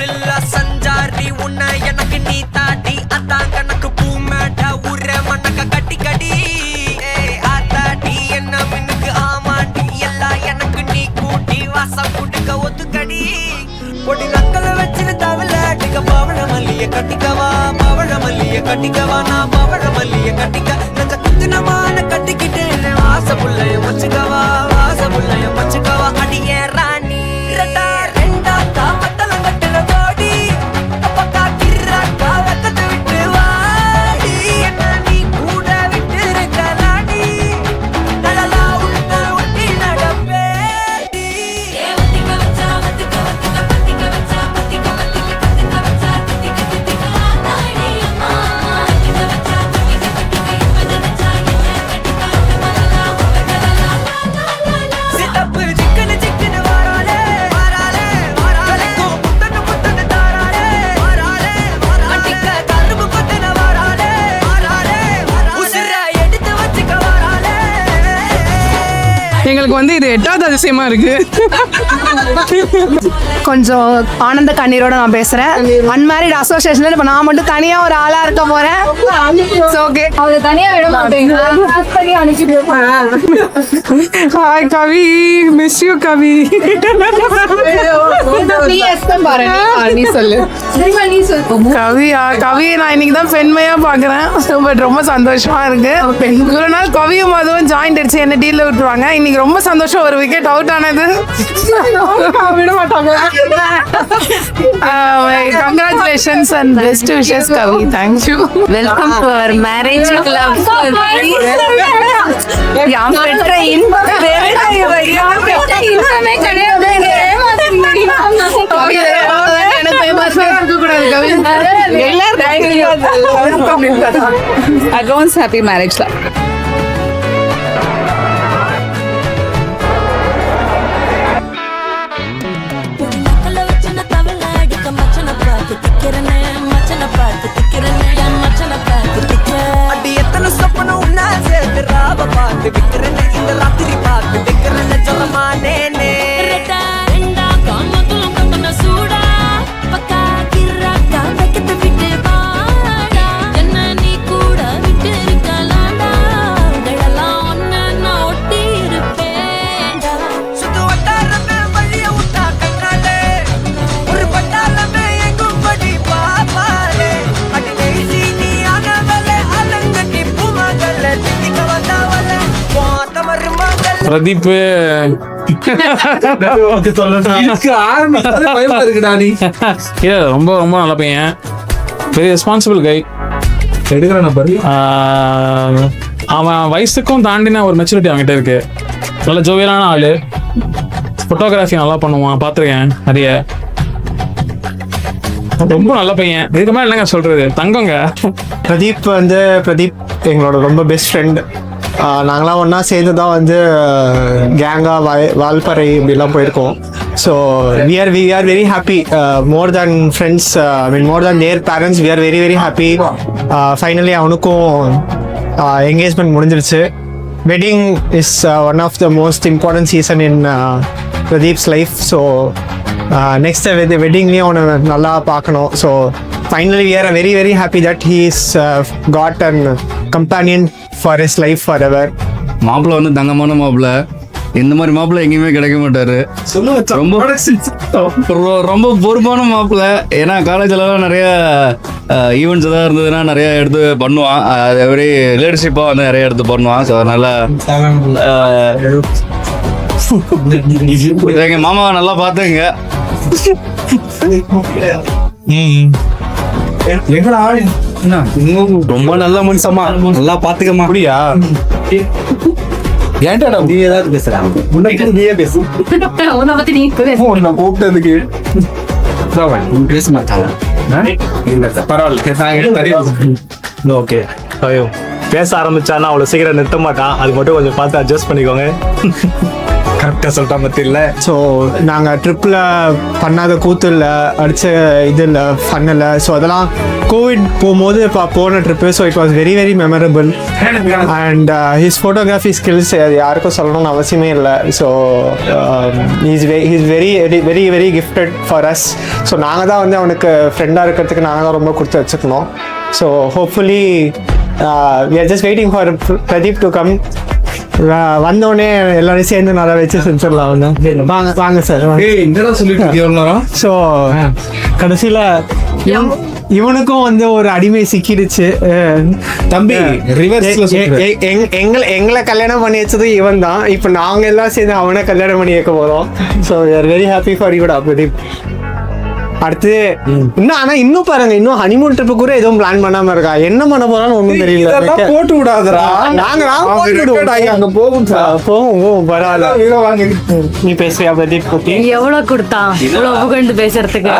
சில்ல சஞ்சாரி உன்னை எனக்கு நீ தாட்டி அதான் கணக்கு பூமேட்ட உர மண்ணக்க கட்டி கடி ஆத்தாட்டி என்ன மின்னுக்கு ஆமாட்டி எல்லாம் எனக்கு நீ கூட்டி வாசம் கூட்டுக்க ஒத்துக்கடி பொடி நக்கலை வச்சுன்னு தவில அடிக்க பவழ மல்லிய கட்டிக்கவா பவழ மல்லிய கட்டிக்கவா நான் பவழ மல்லிய கட்டிக்க நஞ்ச குத்தினமான கட்டிக்கிட்டு வாச புள்ளைய வச்சுக்கவா வாச புள்ளைய வச்சுக்கவா அடியே ராணி ரெண்டா காமத்தலம் கட்டுற போடி அப்பக்கா கிராக்கா வெக்கத்தை விட்டு வாடி என்ன நீ கூட விட்டு இருக்கலாடி நலலா உள்ள ஒட்டி நடப்பேடி சித்தப்பு சிக்கனு சிக்கனு வாராளே வாராளே வாராளே முத்தன்னு முத்தன்னு தாராளே வாராளே அட்டிக்க கரும்பு கொத்தன வாராளே வாராளே உசிர எடுத்து வச்சுக்க வாராளே. எங்களுக்கு வந்து இது 8வது அதிசயமா இருக்கு. கொஞ்சம் ஆனந்த கண்ணீரோட நான் பேசுறேன். அன்மேரிட் அசோசியேஷன்ல இப்ப நான் மட்டும் தனியா ஒரு ஆளா இருக்க போறேன். ஓகே, அவரை தனியா விட மாட்டேங்களா? ஹாய் கவி, மிஸ் யூ கவி. நீ சொல்லு. கவியா, கவியை நான் இன்னைக்கு தான் பெண்மையா பாக்குறேன். பட் ரொம்ப சந்தோஷமா இருக்கு. ஒரு நாள் கவியும் அதுவும் ஜாயிண்ட் அடிச்சு என்ன டீல்ல விட்டுருவாங்க. இன்னைக்கு ரொம்ப சந்தோஷம். ஒரு விக்கெட் அவுட் ஆனது விட மாட்டாங்க. Congratulations and best wishes Kavi. Thank you. Welcome to our marriage club. யாம் பெற்ற இன்பம் யாம் பெற்ற இன்பமே கிடையாது. அட்வான்ஸ் ஹாப்பி மேரேஜ்ல. அடி எத்தனை சொப்பனம் உன்னா சேர்த்து ராவ பார்த்து விக்கிறேன்னு இந்த ராத்திரி பார்த்து விக்கிறேன்னு சொல்லமானேனே. சுத்து வட்டாரமே வழிய விட்டா கண்ணாலே ஒரு பட்டாளமே எங்கும் படி பாப்பாலே அடி நெய்சி நீ ஆனவளே அலங்கட்டி பூமகள திட்டிக்க வந்தாவளே போத்த மருமகள பிரதீப் ரொம்ப ரொம்ப நல்ல பையன், வெரி ரெஸ்பான்சிபிள் கை. அவன் வயசுக்கும் தாண்டின ஒரு மெச்சூரிட்டி அவன்கிட்ட இருக்கு. நல்ல ஜோவியலான ஆளு, ஃபோட்டோகிராஃபி நல்லா பண்ணுவான், பார்த்துருக்கேன் நிறைய. ரொம்ப நல்ல பையன். இதுக்கு மேலே என்னங்க சொல்றது, தங்கங்க. பிரதீப் எங்களோட ரொம்ப பெஸ்ட் ஃப்ரெண்ட். நாங்களாம் ஒன்றா சேர்ந்து தான் வந்து கேங்காக வால்பறை இப்படிலாம் போயிருக்கோம். So we are very happy, more than friends, more than their parents, we are very happy. Finally அவனுக்கும் engagement முடிஞ்சிருச்சு. Wedding is one of the most important season in Pradeep's life. So next வெட்டிங்லேயும் அவனை நல்லா பார்க்கணும். So finally we are very happy that he's got an companion for his life forever. மாப்பிள்ள வந்து தங்கமான மாப்பிள்ள. இந்த மாதிரி மாப்பிள்ள எங்கேயுமே கிடைக்க மாட்டாரு. ரொம்ப பொறுப்பான மாப்பிள்ள. ஏன்னா காலேஜ்லலாம் நிறைய ஈவெண்ட்ஸ் எதாவது இருந்ததுன்னா நிறைய எடுத்து பண்ணுவான். அது எப்படி லீடர்ஷிப்பாக வந்து நிறைய எடுத்து பண்ணுவான். ஸோ அதனால எங்கள் மாமாவை நல்லா பார்த்துங்க. ரொம்ப நல்ல மனுஷமா, நல்லா பாத்துக்கமா. அப்படியா? ஏன்டா நீ ஏதாவது பேசுறாங்க? முன்னாடி நீயே பேசு. உன்னை பத்தி நீ நான் கூப்பிட்டதுக்கு பேச மாட்டாங்க. பரவாயில்ல, ஓகே. ஐயோ, பேச ஆரம்பிச்சானா அவ்வளோ சீக்கிரம் நிறுத்த மாட்டான். அது மட்டும் கொஞ்சம் பார்த்து அட்ஜஸ்ட் பண்ணிக்கோங்க. கரெக்டாக சொல்லிட்டா பற்றி இல்லை. ஸோ நாங்கள் ட்ரிப்பில் பண்ணாத கூத்து இல்லை, அடித்த இது இல்லை, ஃபன் இல்லை. ஸோ அதெல்லாம் கோவிட் போகும்போது போன trip. So it was very very memorable. And his photography skills யாருக்கும் சொல்லணும்னு அவசியமே இல்லை. So is very very very gifted for us. So நாங்கள் தான் வந்து அவனுக்கு ஃப்ரெண்டாக இருக்கிறதுக்கு நாங்கள் தான் ரொம்ப கொடுத்து வச்சுக்கணும். So hopefully we are just waiting for Pradeep to come. வந்தோடனே எல்லாரையும் சேர்ந்து நல்லா வச்சு செஞ்சிடலாம். வாங்க வாங்க சார். என்னடா சொல்லிட்டு ஸோ கடைசியில் இவனுக்கும் வந்து ஒரு அடிமை சிக்கிடுச்சு. தம்பி எங்களை கல்யாணம் பண்ணி வச்சது இவன் தான். இப்போ நாங்கள் எல்லாம் சேர்ந்து அவனை கல்யாணம் பண்ணி வைக்க போகிறோம். So we are very happy for you, Pradeep. அடுத்து இன்னும் பாருங்க, இன்னும் ஹனிமூன் ட்ரிப்பு கூட எதுவும் பிளான் பண்ணாம இருக்கா. என்ன பண்ண போறான்னு ஒன்றும் தெரியல. போட்டு விடாதடா. அங்க போகும் பரவாயில்ல. நீ பேசுறியா பிரதீப் பத்தி? எவ்வளவு கொடுத்தான் இவ்வளவு புகழ்ந்து பேசுறதுக்கு?